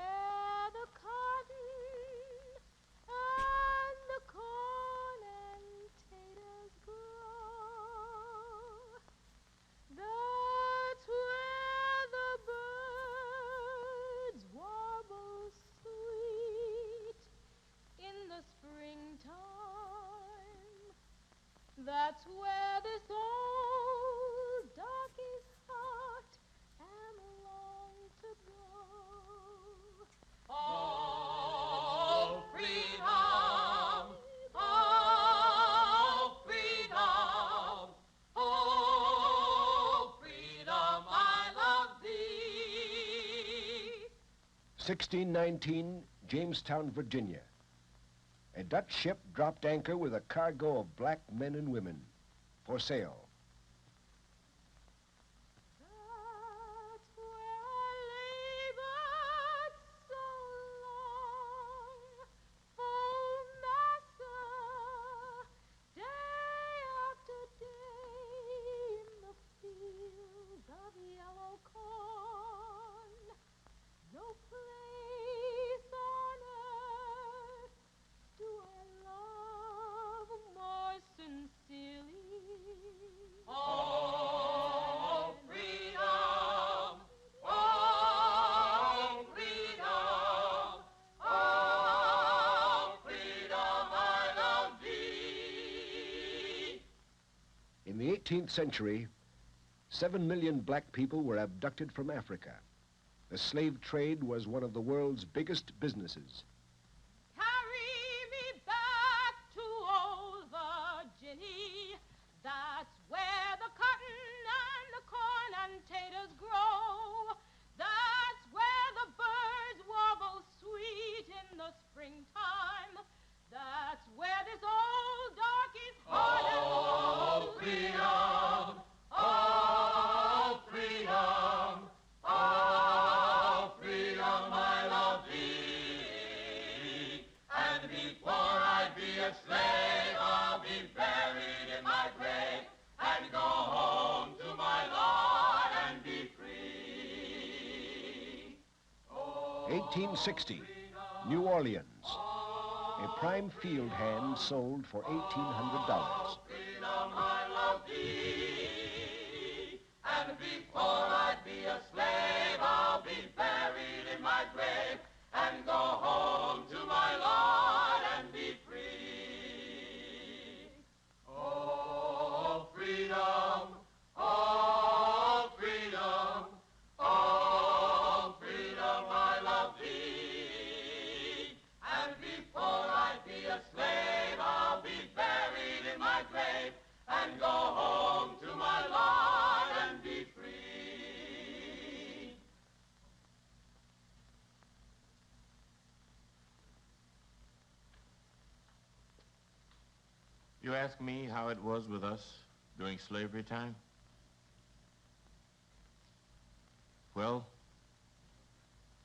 where the cotton and the corn and taters grow. That's where the birds warble sweet in the springtime. That's where this old darky's heart am long to go. Oh, freedom! Oh, freedom! Oh, freedom, I love thee! 1619, Jamestown, Virginia. A Dutch ship dropped anchor with a cargo of black men and women for sale. That's where I labored so long, oh, massa, day after day in the fields of yellow corn. No place on earth do I love more sincerely. Oh, freedom! Oh, freedom! Oh, freedom, I love thee! In the 18th century, 7 million black people were abducted from Africa. The slave trade was one of the world's biggest businesses. Carry me back to old Virginia. That's where the cotton and the corn and taters grow. That's where the birds warble sweet in the springtime. That's where this old darky's heart and Oh, freedom! Oh, freedom! Oh, freedom, I love thee. And before I be a slave, I'll be buried in my grave and go home to my Lord and be free. Oh, 1860, New Orleans. A prime field hand sold for $1,800. freedom, I love thee. And before I be a slave, I'll be buried in my grave and go home to my Lord and be free. Oh, freedom! Oh, freedom! Oh, freedom, I love thee. And before I be a slave, I'll be buried in my grave and go home to my Lord and be free. You ask me how it was with us during slavery time? Well,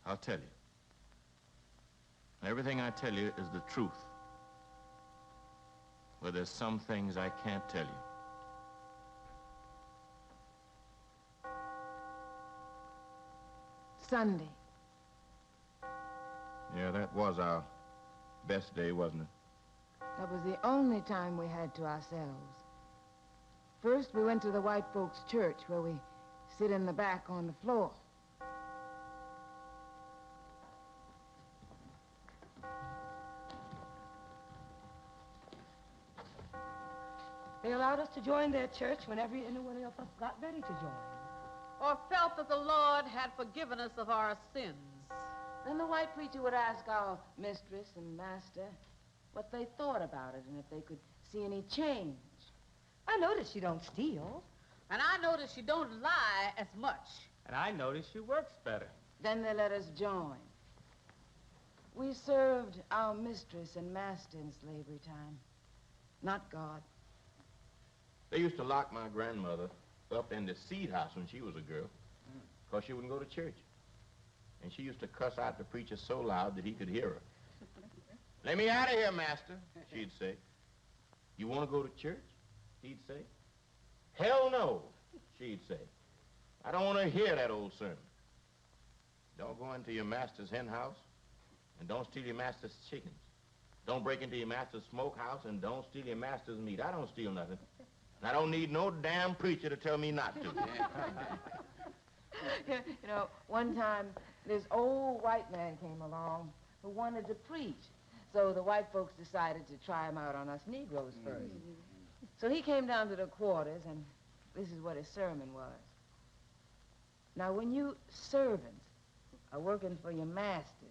I'll tell you. And everything I tell you is the truth. But there's some things I can't tell you. Sunday. Yeah, that was our best day, wasn't it? That was the only time we had to ourselves. First, we went to the white folks' church where we sit in the back on the floor. They allowed us to join their church whenever anyone of us got ready to join. Or felt that the Lord had forgiven us of our sins. Then the white preacher would ask our mistress and master what they thought about it and if they could see any change. I notice you don't steal. And I notice you don't lie as much. And I notice she works better. Then they let us join. We served our mistress and master in slavery time, not God. They used to lock my grandmother up in the seed house when she was a girl, because she wouldn't go to church. And she used to cuss out the preacher so loud that he could hear her. "Let me out of here, master," she'd say. "You want to go to church?" he'd say. "Hell no," she'd say. "I don't want to hear that old sermon." Don't go into your master's hen house, and don't steal your master's chickens. Don't break into your master's smokehouse, and don't steal your master's meat. I don't steal nothing. And I don't need no damn preacher to tell me not to. You know, one time, this old white man came along who wanted to preach. So the white folks decided to try him out on us Negroes first. So he came down to the quarters, and this is what his sermon was. Now, when you servants are working for your masters,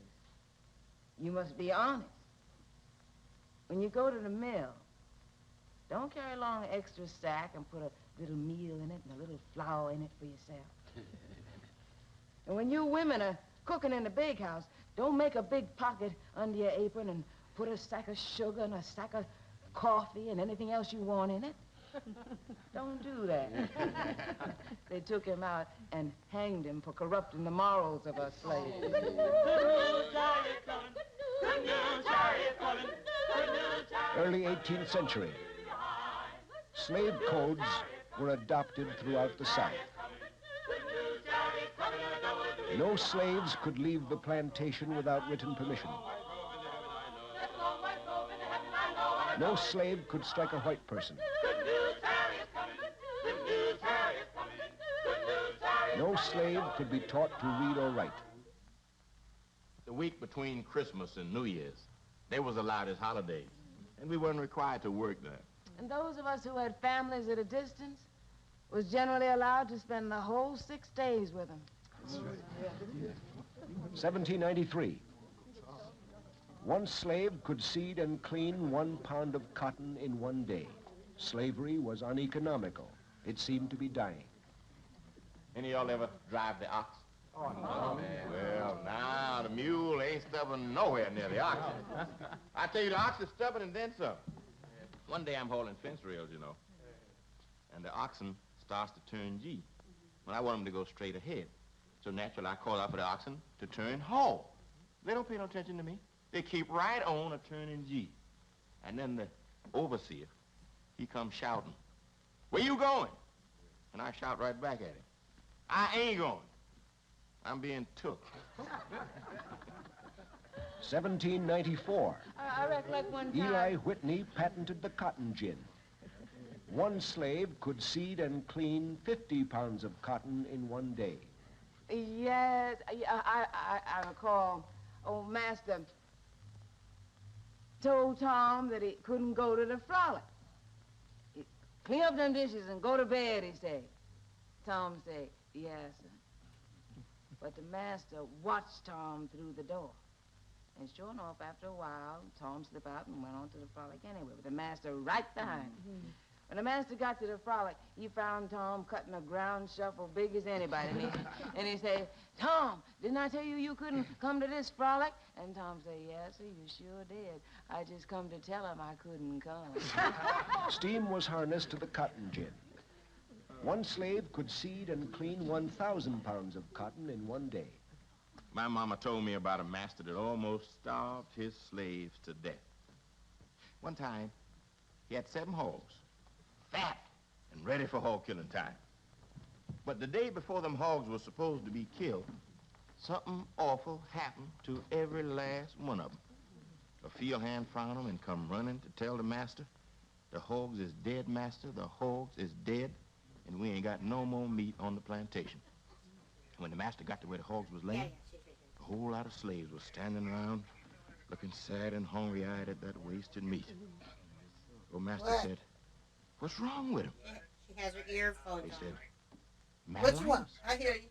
you must be honest. When you go to the mill, don't carry along an extra sack and put a little meal in it and a little flour in it for yourself. And when you women are cooking in the bakehouse, don't make a big pocket under your apron and put a sack of sugar and a sack of coffee and anything else you want in it. Don't do that. They took him out and hanged him for corrupting the morals of us slaves. Good news, Chariot coming. Good news, Chariot coming. Good news, Chariot. Early 18th century. Slave codes were adopted throughout the South. No slaves could leave the plantation without written permission. No slave could strike a white person. No slave could be taught to read or write. The week between Christmas and New Year's, they was allowed as holidays, and we weren't required to work there. And those of us who had families at a distance was generally allowed to spend the whole 6 days with them. 1793. One slave could seed and clean 1 pound of cotton in 1 day. Slavery was uneconomical. It seemed to be dying. Any of y'all ever drive the ox? Oh, no, man. Well, now, the mule ain't stubborn nowhere near the ox. I tell you, the ox is stubborn and then some. One day I'm hauling fence rails, you know, and the oxen starts to turn G. Well, I want them to go straight ahead. So naturally, I call out for the oxen to turn ho. They don't pay no attention to me. They keep right on a turning G. And then the overseer, he comes shouting, "Where you going?" And I shout right back at him, "I ain't going. I'm being took." 1794. I recollect one time. Eli Whitney patented the cotton gin. One slave could seed and clean 50 pounds of cotton in 1 day. Yes, I recall old master told Tom that he couldn't go to the frolic. Clean up them dishes and go to bed, he said. Tom said, "Yes, sir." But the master watched Tom through the door. And sure enough, after a while, Tom slipped out and went on to the frolic anyway, with the master right behind him. When the master got to the frolic, he found Tom cutting a ground shuffle big as anybody. And he said, "Tom, didn't I tell you you couldn't come to this frolic?" And Tom said, "Yes, sir, you sure did. I just come to tell him I couldn't come." Steam was harnessed to the cotton gin. One slave could seed and clean 1,000 pounds of cotton in 1 day. My mama told me about a master that almost starved his slaves to death. One time, he had 7 hogs, fat and ready for hog killing time. But the day before them hogs were supposed to be killed, something awful happened to every last one of them. A field hand found them and come running to tell the master, "The hogs is dead, master. The hogs is dead, and we ain't got no more meat on the plantation." When the master got to where the hogs was laying, a whole lot of slaves was standing around looking sad and hungry-eyed at that wasted meat. Old master said, "What's wrong with him?" She has her earphones They on. said, Which one? "Maladies." I hear you.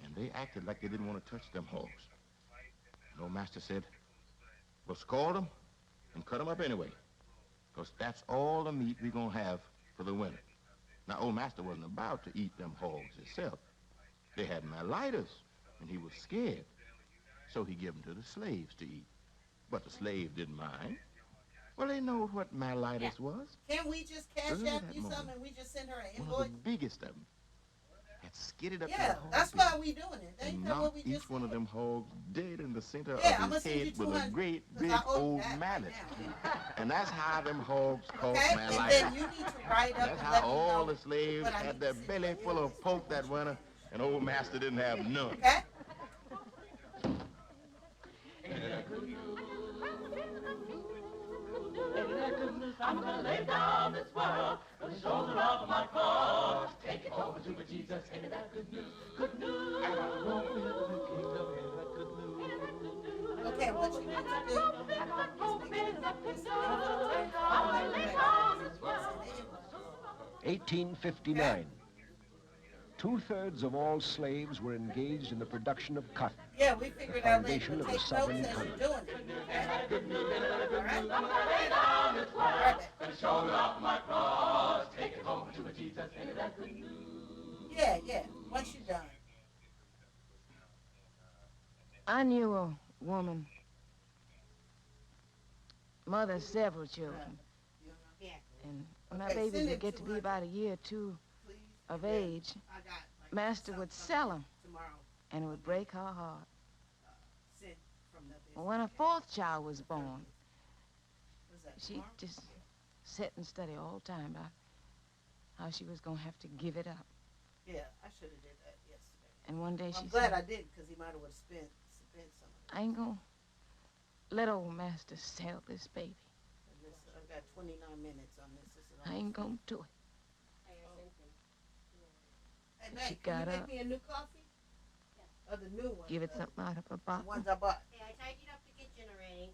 And they acted like they didn't want to touch them hogs. And old master said, "Well, scald them and cut them up anyway, because that's all the meat we're going to have for the winter." Now, old master wasn't about to eat them hogs himself. They had maladies, and he was scared. So he gave them to the slaves to eat. But the slave didn't mind. Well, they know what maladies was. Can we just cash Look at out that you moment. something and we just send her an One invoice? of the biggest of them had skidded up to the Yeah, hog that's pit why we doing it. Ain't and that what knocked we each just one of said? them hogs dead in the center Yeah, of I'ma his send you head with a 200, great 'cause big I owe you old that right mallet. now. And that's how them hogs caught Okay, and maladies. then you need to write up That's and how let me all know the slaves what I had need their to send belly you. full of pork that winter, and old master didn't have none. Okay? Okay, what you need to do is 1859. 2/3 of all slaves were engaged in the production of cotton, yeah, we figured out later. foundation of the Take notes Southern as you're economy. doing it. All right. Yeah, once you're done. I knew a woman, mother of several children. And when my babies would get to be about a year or two of age, Master would sell them, and it would break her heart. When her fourth child was born, she just sat and studied all the time about how she was going to have to give it up. Yeah, I should have did that yesterday. And one day Well, she I'm glad said, I did, because he might have spent some of I ain't going to let old Master sell this baby. this. I've got 29 minutes on this. I ain't going to do it. Hey, She Meg, can got you up. make me a new coffee? Or the new one? Give it something out of her The bottle. ones I bought. Hey, I tidied up the kitchen already.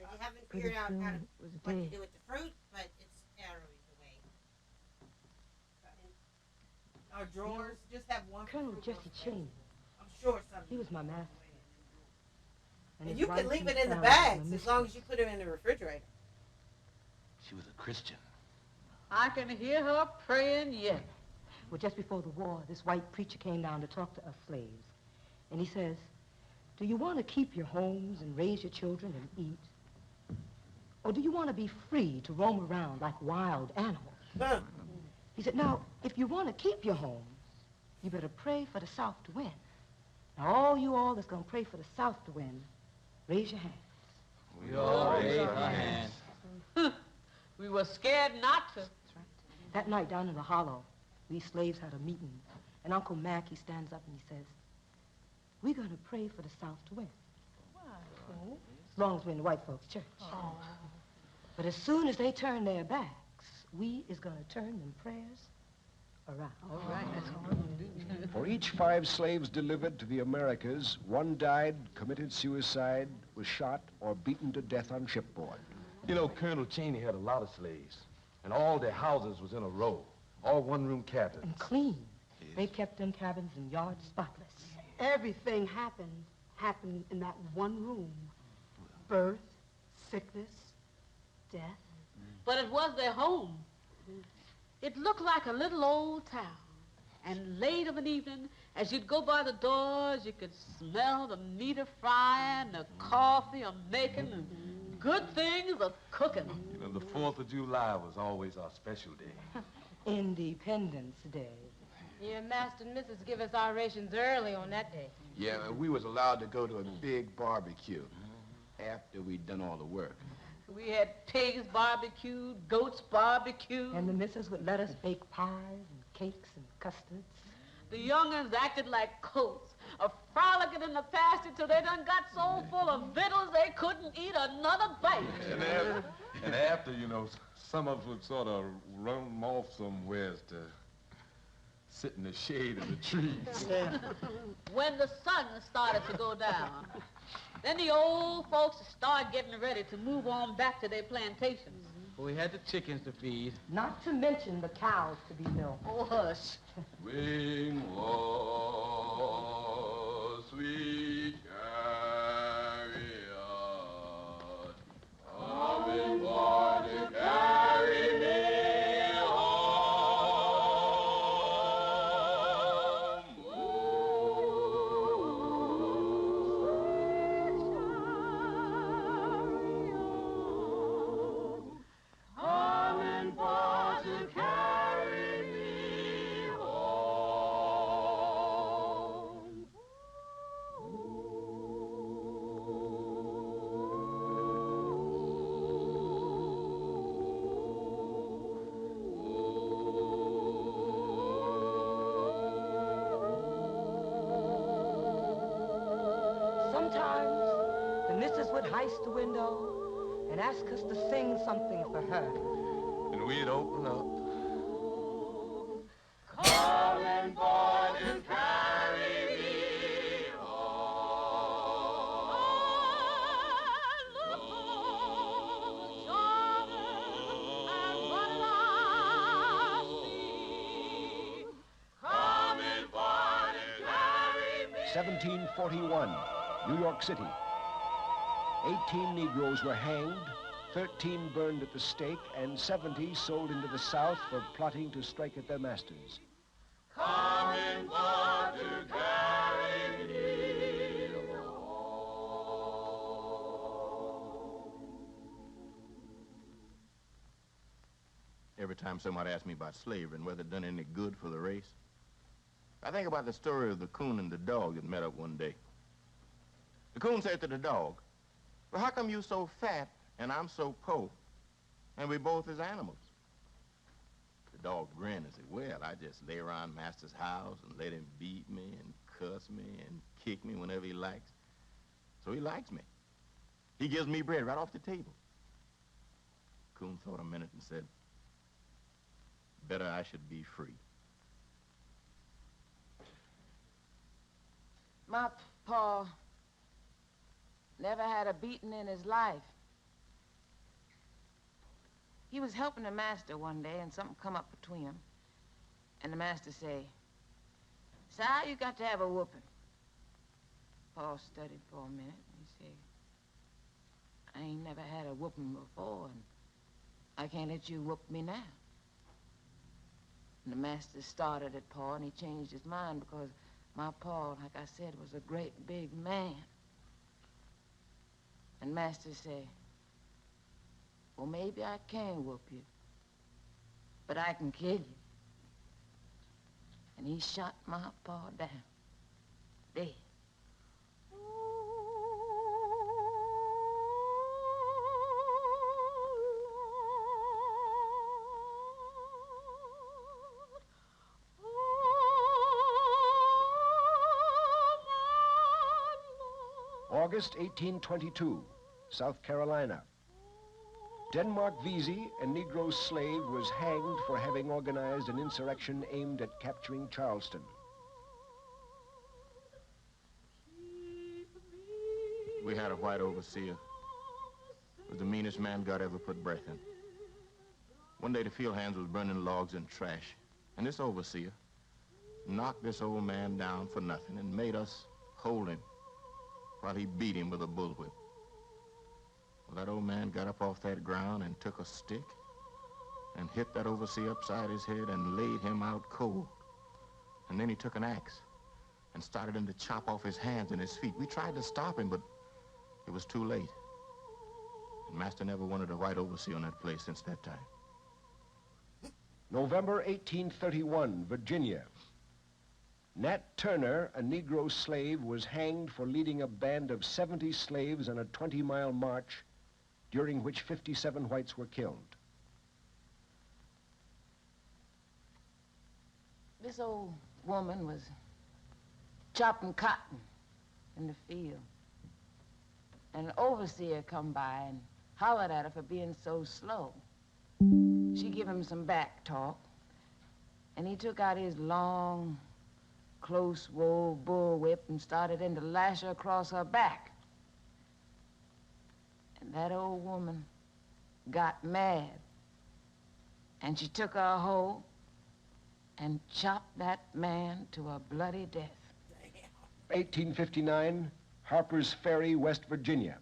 I haven't Pretty figured out soon how to, it was what to dead. do with the fruit, but it's arrows away. Our drawers just have one. Colonel fruit Jesse on it. Cheney, I'm sure something. he was my master. And his you can wife leave and it in the child bags were as long as you put it in the refrigerator. She was a Christian. I can hear her praying yet. Well, just before the war, this white preacher came down to talk to us slaves. And he says, do you want to keep your homes and raise your children and eat? Or do you want to be free to roam around like wild animals? Huh. He said, now, if you want to keep your homes, you better pray for the South to win. Now, all that's going to pray for the South to win, raise your hands. We all raised our hands. We were scared not to. That night down in the hollow, we slaves had a meeting, and Uncle Mac, he stands up and he says, we're going to pray for the South to win. Why? As long as we're in the white folks' church. Oh. But as soon as they turn their backs, we is going to turn them prayers around. All right, that's all I'm going to do. For each 5 slaves delivered to the Americas, 1 died, committed suicide, was shot, or beaten to death on shipboard. You know, Colonel Cheney had a lot of slaves, and all their houses was in a row, all one-room cabins. And clean. They kept them cabins and yards spotless. Everything happened in that one room. Birth, sickness, death. But it was their home. It looked like a little old town. And late of an evening, as you'd go by the doors, you could smell the meat a frying, the coffee a making, and good things a cooking. You know, the 4th of July was always our special day. Independence Day. Yeah, Master and Mrs. give us our rations early on that day. Yeah, and we was allowed to go to a big barbecue after we'd done all the work. We had pigs barbecued, goats barbecued. And the missus would let us bake pies and cakes and custards. The young'uns acted like colts, frolicking in the pasture till they done got so full of victuals they couldn't eat another bite. And after, you know, some of us would sort of run off somewhere to sit in the shade of the trees. When the sun started to go down, then the old folks started getting ready to move on back to their plantations. We had the chickens to feed. Not to mention the cows to be milked. Oh, hush. Swing low, sweet chariot, coming for to carry me home. Coming for to carry me home. Sometimes the missus would heist the window and ask us to sing something for her. And we'd open up. Coming for to carry 1741, New York City. 18 Negroes were hanged, 13 burned at the stake, and 70 sold into the South for plotting to strike at their masters. Coming for to carry me home. Every time somebody asks me about slavery and whether it done any good for the race, I think about the story of the coon and the dog that met up one day. The coon said to the dog, "Well, how come you so fat and I'm so poor, and we both is animals?" The dog grinned and said, "Well, I just lay around master's house and let him beat me and cuss me and kick me whenever he likes. So he likes me. He gives me bread right off the table." Coon thought a minute and said, "Better I should be free." My pa never had a beating in his life. He was helping the master one day, and something come up between them. And the master say, "Si, you got to have a whooping." Pa studied for a minute, and he said, "I ain't never had a whooping before, and I can't let you whoop me now." And the master started at Pa, and he changed his mind because my pa, like I said, was a great big man. And master said, "Well, maybe I can whoop you, but I can kill you." And he shot my pa down, dead. August 1822, South Carolina. Denmark Vesey, a Negro slave, was hanged for having organized an insurrection aimed at capturing Charleston. We had a white overseer. Was the meanest man God ever put breath in. One day the field hands was burning logs and trash, and this overseer knocked this old man down for nothing and made us hold him while he beat him with a bullwhip. Well, that old man got up off that ground and took a stick and hit that overseer upside his head and laid him out cold. And then he took an axe and started him to chop off his hands and his feet. We tried to stop him, but it was too late. And Master never wanted a white overseer on that place since that time. November 1831, Virginia. Nat Turner, a Negro slave, was hanged for leading a band of 70 slaves on a 20-mile march, during which 57 whites were killed. This old woman was chopping cotton in the field. And an overseer come by and hollered at her for being so slow. She give him some back talk, and he took out his long, close wove bullwhip and started in to lash her across her back. And that old woman got mad, and she took her hoe and chopped that man to a bloody death. 1859, Harper's Ferry, West Virginia.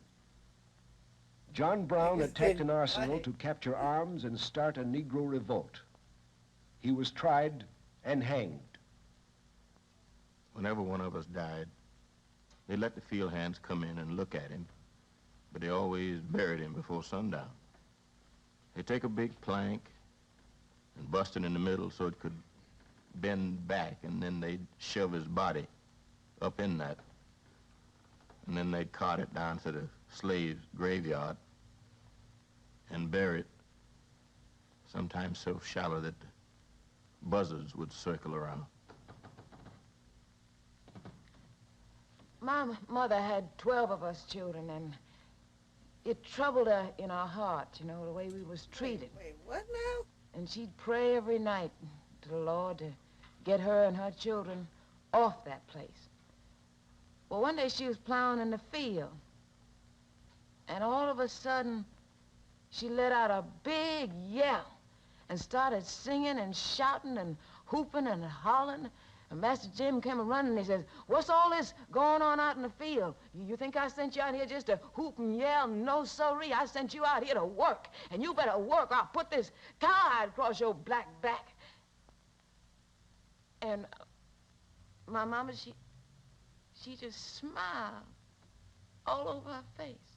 John Brown attacked an arsenal to capture arms and start a Negro revolt. He was tried and hanged. Whenever one of us died, they let the field hands come in and look at him, but they always buried him before sundown. They take a big plank and bust it in the middle so it could bend back, and then they'd shove his body up in that, and then they'd cart it down to the slaves' graveyard and bury it, sometimes so shallow that the buzzards would circle around. My mother had 12 of us children, and it troubled her in our heart, you know, the way we was treated. Wait, what now? And she'd pray every night to the Lord to get her and her children off that place. Well, one day she was plowing in the field, and all of a sudden, she let out a big yell and started singing and shouting and hooping and hollering. And Master Jim came running and he says, "What's all this going on out in the field? You think I sent you out here just to hoop and yell? No, sorry. I sent you out here to work. And you better work. I'll put this cowhide across your black back." And my mama, she just smiled all over her face.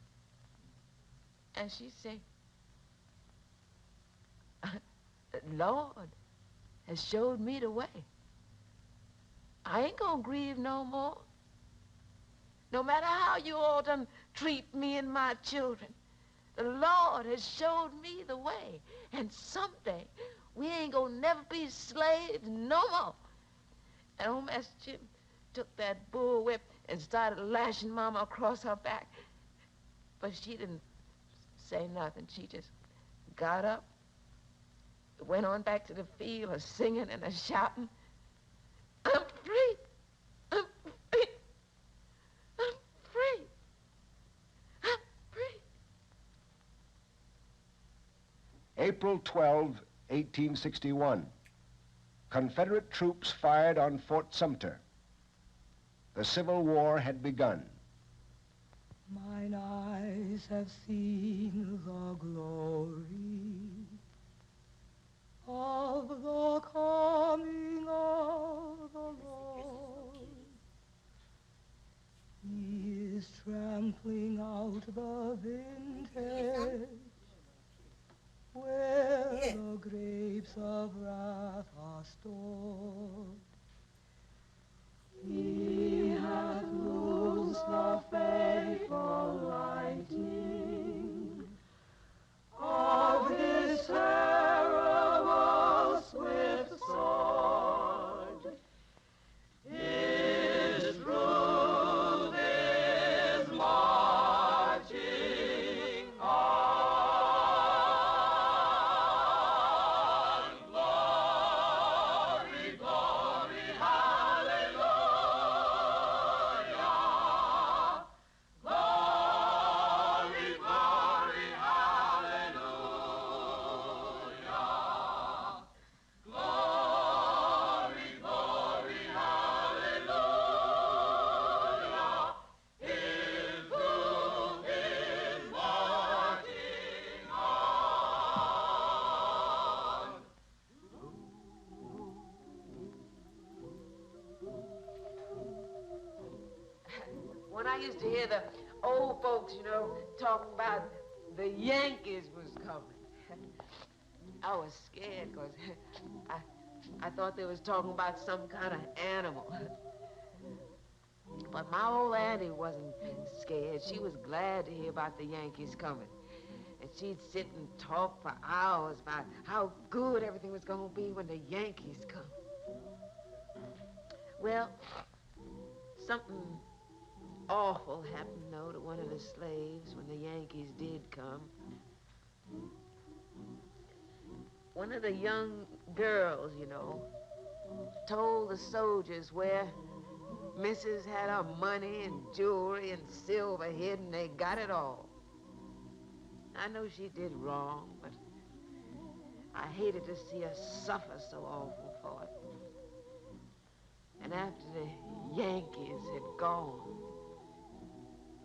And she said, "The Lord has showed me the way. I ain't gonna grieve no more. No matter how you all done treat me and my children, the Lord has showed me the way. And someday, we ain't gonna never be slaves no more." And old Master Jim took that bull whip and started lashing Mama across her back. But she didn't say nothing. She just got up, went on back to the field, singing and shouting, "I'm free! I'm free! I'm free! I'm free!" April 12, 1861. Confederate troops fired on Fort Sumter. The Civil War had begun. Mine eyes have seen the glory of the coming of the Lord. He is trampling out the vintage where the grapes of wrath are stored. He hath loosed the faithful lightning of his terrible swift sword. His truth is marching on. Glory, glory, hallelujah. Glory, glory, hallelujah. Glory, glory, hallelujah. His truth is marching on. When I used to hear the old folks, you know, talking about the Yankees was coming, I was scared because I thought they was talking about some kind of animal. But my old auntie wasn't scared. She was glad to hear about the Yankees coming. And she'd sit and talk for hours about how good everything was going to be when the Yankees come. Well, something awful happened, though, to one of the slaves when the Yankees did come. One of the young girls, you know, told the soldiers where Mrs. had her money and jewelry and silver hidden. They got it all. I know she did wrong, but I hated to see her suffer so awful for it. And after the Yankees had gone,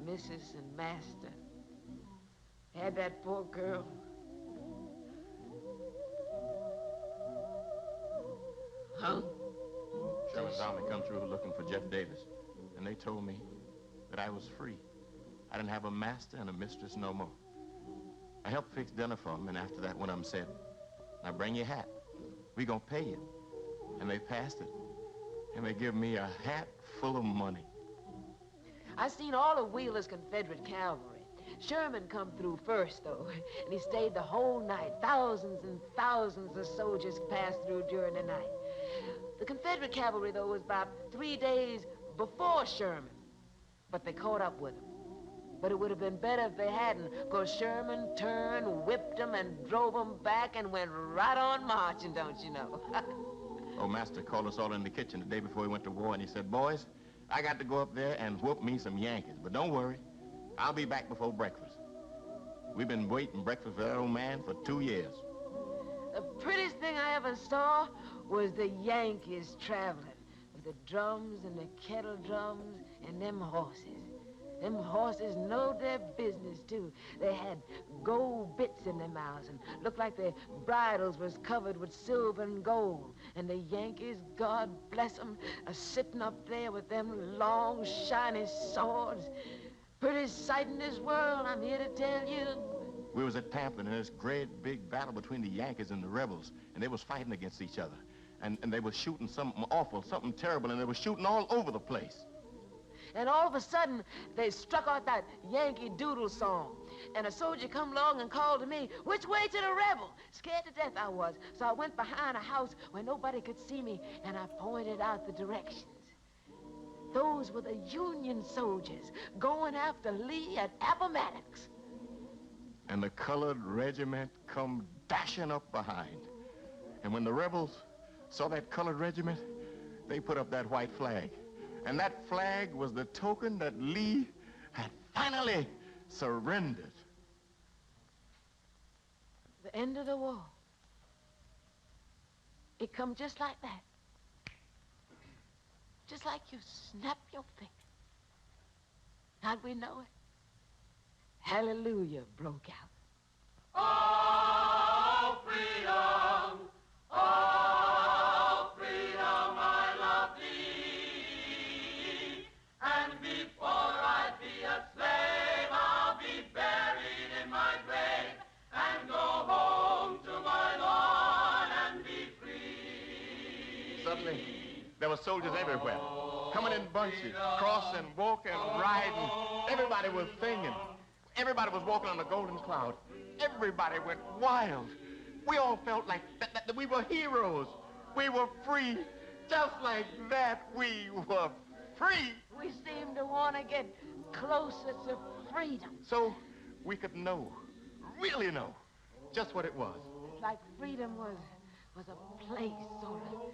Mrs. and Master had that poor girl hung. Sherman's army come through looking for Jeff Davis, and they told me that I was free. I didn't have a master and a mistress no more. I helped fix dinner for them, and after that, one of them said, "Now bring your hat. We gonna pay you." And they passed it, and they give me a hat full of money. I seen all of Wheeler's Confederate cavalry. Sherman come through first, though, and he stayed the whole night. Thousands and thousands of soldiers passed through during the night. The Confederate cavalry, though, was about 3 days before Sherman, but they caught up with him. But it would have been better if they hadn't, because Sherman turned, whipped them, and drove them back and went right on marching, don't you know? Old Master called us all in the kitchen the day before he went to war, and he said, "Boys, I got to go up there and whoop me some Yankees, but don't worry, I'll be back before breakfast." We've been waiting breakfast for that old man for 2 years. The prettiest thing I ever saw was the Yankees traveling. the drums and the kettle drums and them horses. Them horses know their business, too. They had gold bits in their mouths and looked like their bridles was covered with silver and gold. And the Yankees, God bless them, are sitting up there with them long, shiny swords. Prettiest sight in this world, I'm here to tell you. We was at Pamplin in this great big battle between the Yankees and the rebels, and they was fighting against each other. And they was shooting something awful, something terrible, and they was shooting all over the place. And all of a sudden, they struck out that Yankee Doodle song. And a soldier come along and called to me, which way to the rebel? Scared to death I was. So I went behind a house where nobody could see me, and I pointed out the directions. Those were the Union soldiers going after Lee at Appomattox. And the colored regiment come dashing up behind. And when the rebels saw that colored regiment, they put up that white flag. And that flag was the token that Lee had finally surrendered. The end of the war. It come just like that. Just like you snap your finger. How'd we know it? Hallelujah broke out. Oh, freedom, oh, freedom, I love thee. And before I be a slave, I'll be buried in my grave and go home to my Lord and be free. Suddenly, there were soldiers everywhere, coming in bunches, crossing, walking, riding. Everybody was singing. Everybody was walking on the golden cloud. Everybody went wild. We all felt like that we were heroes. We were free. Just like that, we were free. We seemed to want to get closer to freedom. So we could know, really know, just what it was. Like freedom was a place or a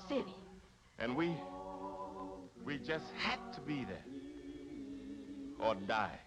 city. And we just had to be there or die.